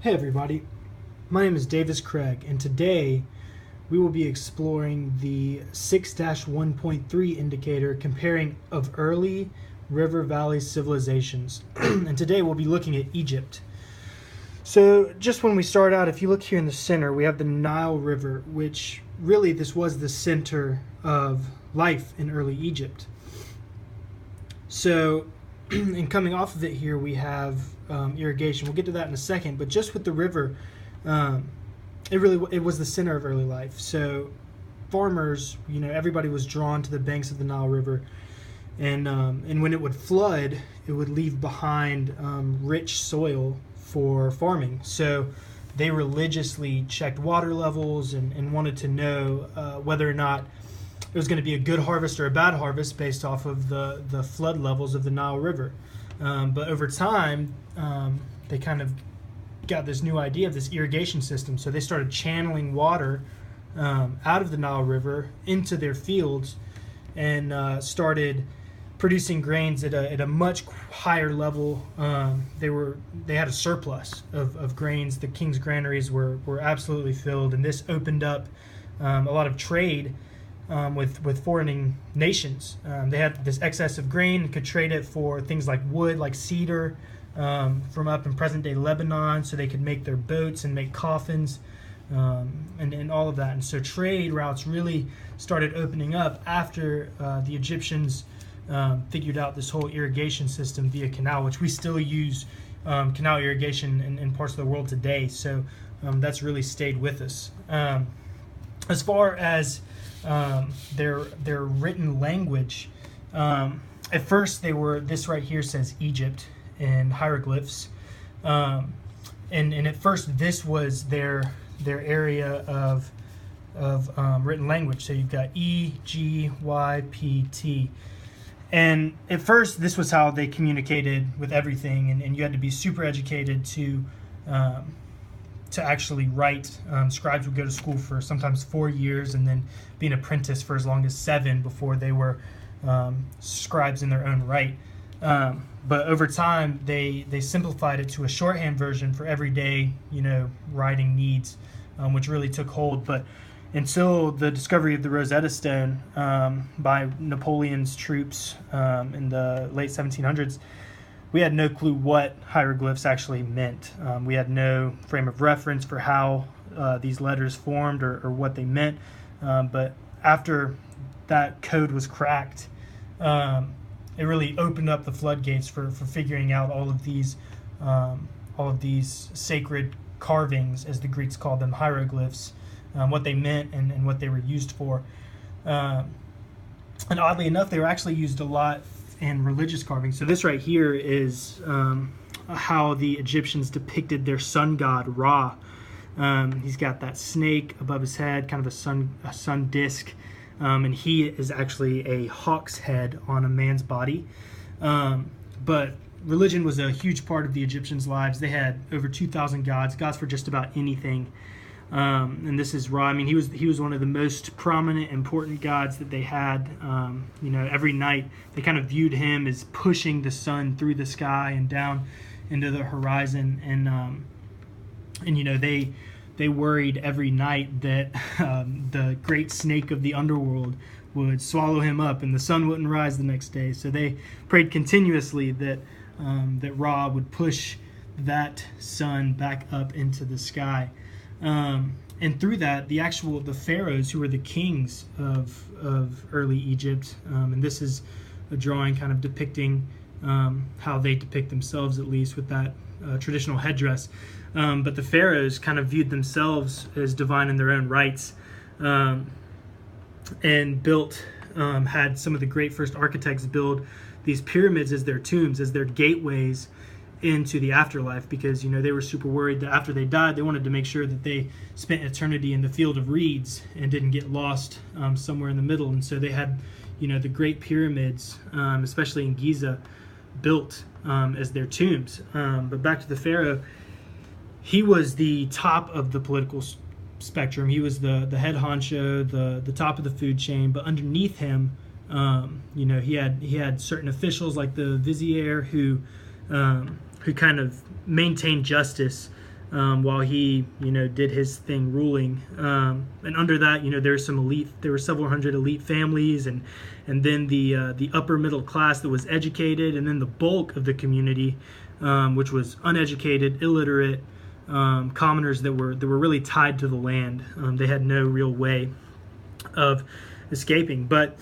Hey everybody, my name is Davis Craig, and today we will be exploring the 6-1.3 indicator comparing of early river valley civilizations. And today we'll be looking at Egypt. So just when we start out, if you look here in the center, we have the Nile River, which really this was the center of life in early Egypt. So, and coming off of it here, we have irrigation. We'll get to that in a second. But just with the river, it was the center of early life. So, farmers, everybody was drawn to the banks of the Nile River, and when it would flood, it would leave behind rich soil for farming. So, they religiously checked water levels and wanted to know whether or not it was going to be a good harvest or a bad harvest based off of the flood levels of the Nile River. But over time, they kind of got this new idea of this irrigation system. So they started channeling water out of the Nile River into their fields and started producing grains at a much higher level. They had a surplus of grains. The king's granaries were absolutely filled, and this opened up a lot of trade with foreign nations. They had this excess of grain and could trade it for things like wood, like cedar, from up in present-day Lebanon, so they could make their boats and make coffins, and all of that. And so trade routes really started opening up after the Egyptians figured out this whole irrigation system via canal, which we still use canal irrigation in parts of the world today. So that's really stayed with us. As far as their written language, at first this right here says Egypt in hieroglyphs, and at first this was their area of written language. So you've got EGYPT, and at first this was how they communicated with everything, and you had to be super educated to actually write. Scribes would go to school for sometimes 4 years and then be an apprentice for as long as 7 before they were scribes in their own right. But over time, they simplified it to a shorthand version for everyday, writing needs, which really took hold. But until the discovery of the Rosetta Stone by Napoleon's troops in the late 1700s, we had no clue what hieroglyphs actually meant. We had no frame of reference for how these letters formed or what they meant. But after that code was cracked, it really opened up the floodgates for figuring out all of these sacred carvings, as the Greeks called them, hieroglyphs, what they meant and what they were used for. And oddly enough, they were actually used a lot in religious carving. So this right here is how the Egyptians depicted their sun god Ra. He's got that snake above his head, kind of a sun disk, and he is actually a hawk's head on a man's body. But religion was a huge part of the Egyptians' lives. They had over 2,000 gods for just about anything. And this is Ra. I mean, he was one of the most prominent, important gods that they had. Every night they kind of viewed him as pushing the sun through the sky and down into the horizon. And they worried every night that the great snake of the underworld would swallow him up and the sun wouldn't rise the next day. So they prayed continuously that Ra would push that sun back up into the sky. And through that, the pharaohs, who were the kings of early Egypt, and this is a drawing kind of depicting how they depict themselves, at least with that traditional headdress. But the pharaohs kind of viewed themselves as divine in their own rights, and had some of the great first architects build these pyramids as their tombs, as their gateways into the afterlife, because they were super worried that after they died, they wanted to make sure that they spent eternity in the field of reeds and didn't get lost somewhere in the middle. And so they had the great pyramids, especially in Giza, built as their tombs. But back to the pharaoh, he was the top of the political spectrum. He was the head honcho, the top of the food chain. But underneath him, he had certain officials like the vizier who kind of maintained justice while he, did his thing ruling. And under that, there were several hundred elite families, and then the upper middle class that was educated, and then the bulk of the community, which was uneducated, illiterate, commoners that were really tied to the land. They had no real way of escaping. But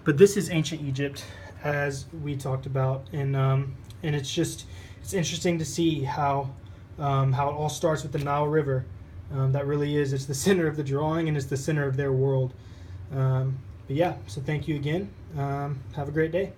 this is ancient Egypt, as we talked about, and it's interesting to see how it all starts with the Nile River. That really it's the center of the drawing, and it's the center of their world. But yeah, so thank you again. Have a great day.